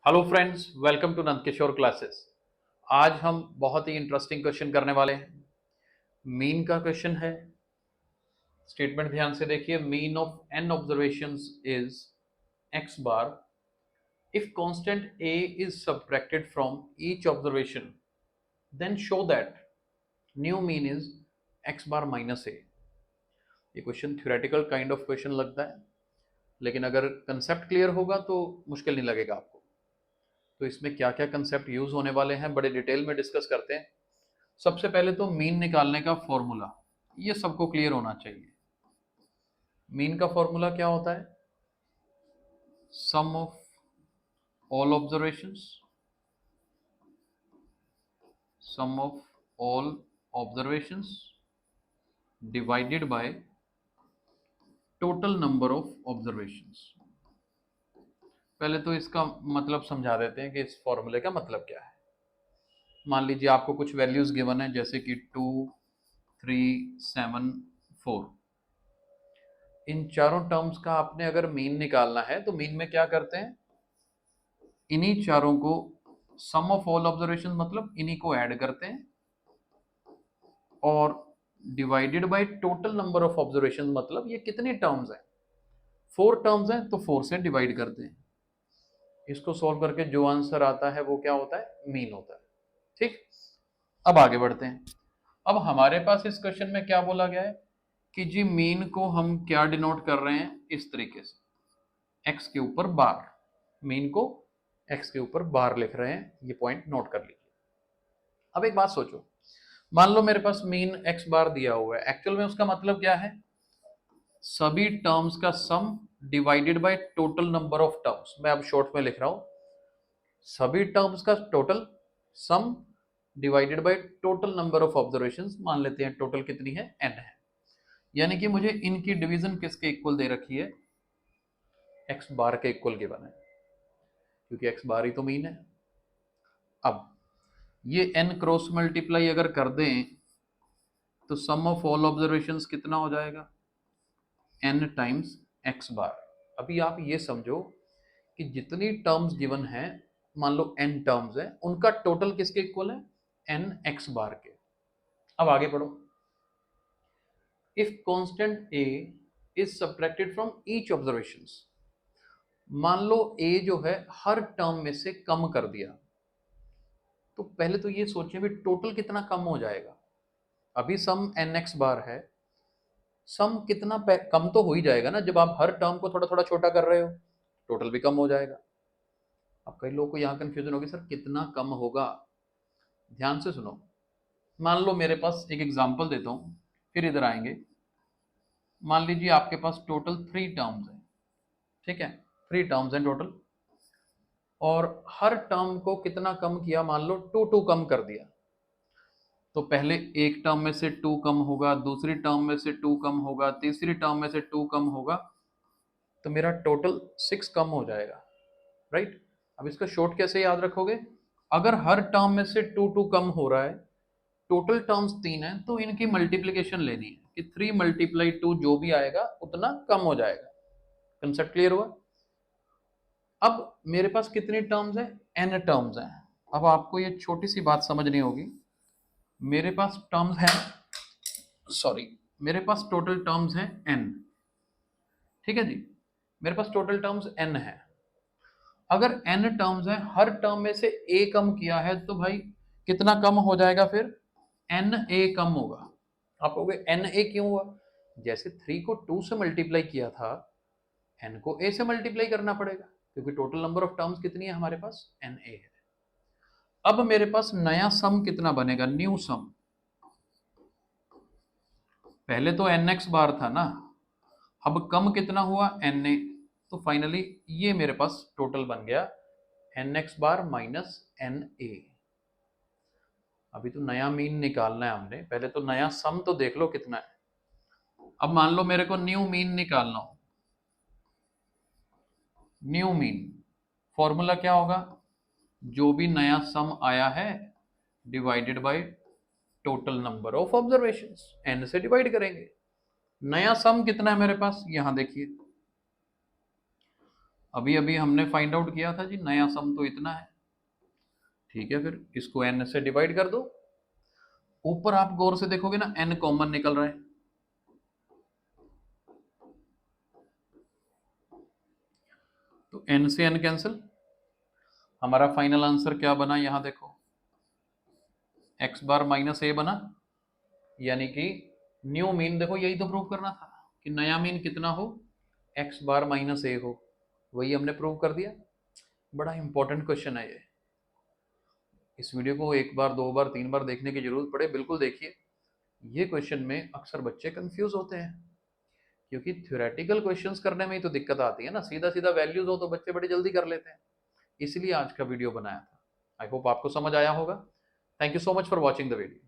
Hello friends, welcome to Nandkishore classes. आज हम बहुत ही इंटरेस्टिंग क्वेश्चन करने वाले हैं। मीन का क्वेश्चन है। स्टेटमेंट ध्यान से देखिए। Mean of an observations is X bar if constant A is subtracted from each observation then show that new mean is X bar minus A. ये question theoretical kind of question लगता है, लेकिन अगर concept clear होगा तो मुश्किल नहीं लगेगा आपको। तो इसमें क्या क्या कंसेप्ट यूज होने वाले हैं बड़े डिटेल में डिस्कस करते हैं। सबसे पहले तो मीन निकालने का फॉर्मूला, ये सबको क्लियर होना चाहिए। मीन का फॉर्मूला क्या होता है? Sum of all observations, sum of all observations divided by total number of observations. पहले तो इसका मतलब समझा देते हैं कि इस फॉर्मूले का मतलब क्या है। मान लीजिए आपको कुछ वैल्यूज गिवन है, जैसे कि 2, 3, 7, 4। इन चारों टर्म्स का आपने अगर मीन निकालना है तो मीन में क्या करते हैं, इन्हीं चारों को सम ऑफ ऑल ऑब्जर्वेशन मतलब इन्हीं को ऐड करते हैं और divided by total number of observation मतलब ये कितने टर्म्स हैं। 4 टर्म्स हैं तो 4 से डिवाइड करते हैं। इसको सॉल्व करके जो आंसर आता है वो क्या होता है? मीन होता है। ठीक, अब आगे बढ़ते हैं। अब हमारे पास इस क्वेश्चन में क्या बोला गया है कि जी मीन को हम क्या डिनोट कर रहे हैं, इस तरीके से एक्स के ऊपर बार। मीन को एक्स के ऊपर बार लिख रहे हैं, ये पॉइंट नोट कर लीजिए। अब एक बात सोचो, मान लो मेरे पास मीन एक्स बार दिया हुआ है, एक्चुअल में उसका मतलब क्या है? सभी टर्म्स का सम divided by total number of terms. मैं अब शॉर्ट में लिख रहा हूं, सभी टर्म्स का total sum divided by total number of observations. मान लेते हैं टोटल कितनी है? एन है। यानी कि मुझे इनकी डिवीजन किसके इक्वल दे रखी है? एक्स बार के इक्वल गिवन है, क्योंकि एक्स बार ही तो मीन है। अब ये एन क्रॉस मल्टीप्लाई अगर कर दें तो सम ऑफ ऑल ऑब्जर्वेशंस कितना हो जाएगा? एन टाइम्स एक्स बार। अभी आप ये समझो कि जितनी टर्म्स गिवन है, मान लो एन टर्म्स है, उनका टोटल किसके इक्वल है? एन एक्स बार के। अब आगे बढ़ो। If constant A is subtracted from each observations, मान लो ए जो है हर टर्म में से कम कर दिया, तो पहले तो ये सोचिए भी टोटल कितना कम हो जाएगा। अभी सम एन एक्स बार है, सम कितना कम तो हो ही जाएगा ना, जब आप हर टर्म को थोड़ा थोड़ा छोटा कर रहे हो, टोटल भी कम हो जाएगा। अब कई लोगों को यहाँ कंफ्यूजन होगी, सर कितना कम होगा? ध्यान से सुनो। मान लो मेरे पास एक एग्जांपल देता हूँ, फिर इधर आएंगे। मान लीजिए आपके पास टोटल 3 टर्म्स है, ठीक है, 3 टर्म्स हैं टोटल, और हर टर्म को कितना कम किया? मान लो 2 कम कर दिया। तो पहले एक टर्म में से 2 कम होगा, दूसरी टर्म में से 2 कम होगा, तीसरी टर्म में से 2 कम होगा, तो मेरा टोटल 6 कम हो जाएगा, राइट। अब इसका शॉर्ट कैसे याद रखोगे? अगर हर टर्म में से 2 कम हो रहा है, टोटल टर्म्स 3 है, तो इनकी मल्टीप्लीकेशन लेनी है कि 3 मल्टीप्लाई 2 जो भी आएगा उतना कम हो जाएगा। कंसेप्ट क्लियर हुआ? अब मेरे पास कितनी टर्म्स है? एन टर्म्स हैं। अब आपको ये छोटी सी बात समझनी होगी। मेरे पास टर्म्स है, सॉरी, मेरे पास टोटल टर्म्स हैं एन, ठीक है जी। मेरे पास टोटल टर्म्स एन है। अगर एन टर्म्स है, हर टर्म में से ए कम किया है, तो भाई कितना कम हो जाएगा? फिर एन ए कम होगा। आप कहोगे एन ए क्यों हुआ? जैसे 3 को 2 से मल्टीप्लाई किया था, एन को ए से मल्टीप्लाई करना पड़ेगा, क्योंकि टोटल नंबर ऑफ टर्म्स कितनी है हमारे पास? एन ए है। अब मेरे पास नया सम कितना बनेगा? न्यू सम। पहले तो एन एक्स बार था ना, अब कम कितना हुआ? N A. तो फाइनली ये मेरे पास टोटल बन गया N X bar minus N A. अभी तो नया मीन निकालना है हमने, पहले तो नया सम तो देख लो कितना है। अब मान लो मेरे को न्यू मीन निकालना हो। न्यू मीन फॉर्मूला क्या होगा? जो भी नया सम आया है divided by total number of observations, N से डिवाइड करेंगे। नया सम कितना है मेरे पास? यहां देखिए, अभी अभी हमने फाइंड आउट किया था जी, नया सम तो इतना है। ठीक है, फिर इसको n से डिवाइड कर दो। ऊपर आप गौर से देखोगे ना, n कॉमन निकल रहा है, तो n से n कैंसिल। हमारा फाइनल आंसर क्या बना, यहां देखो, x बार माइनस ए बना, यानी कि न्यू मीन, देखो यही तो प्रूव करना था कि नया मीन कितना हो, x बार माइनस ए हो, वही हमने प्रूव कर दिया। बड़ा इंपॉर्टेंट क्वेश्चन है ये, इस वीडियो को एक बार, दो बार, तीन बार देखने की जरूरत पड़े, बिल्कुल देखिए। ये क्वेश्चन में अक्सर बच्चे कंफ्यूज होते हैं, क्योंकि थ्योरेटिकल क्वेश्चंस करने में ही तो दिक्कत आती है ना, सीधा सीधा वैल्यूज हो तो बच्चे बड़ी जल्दी कर लेते हैं। इसलिए आज का वीडियो बनाया था। आई होप आपको समझ आया होगा। Thank you so much for watching the video.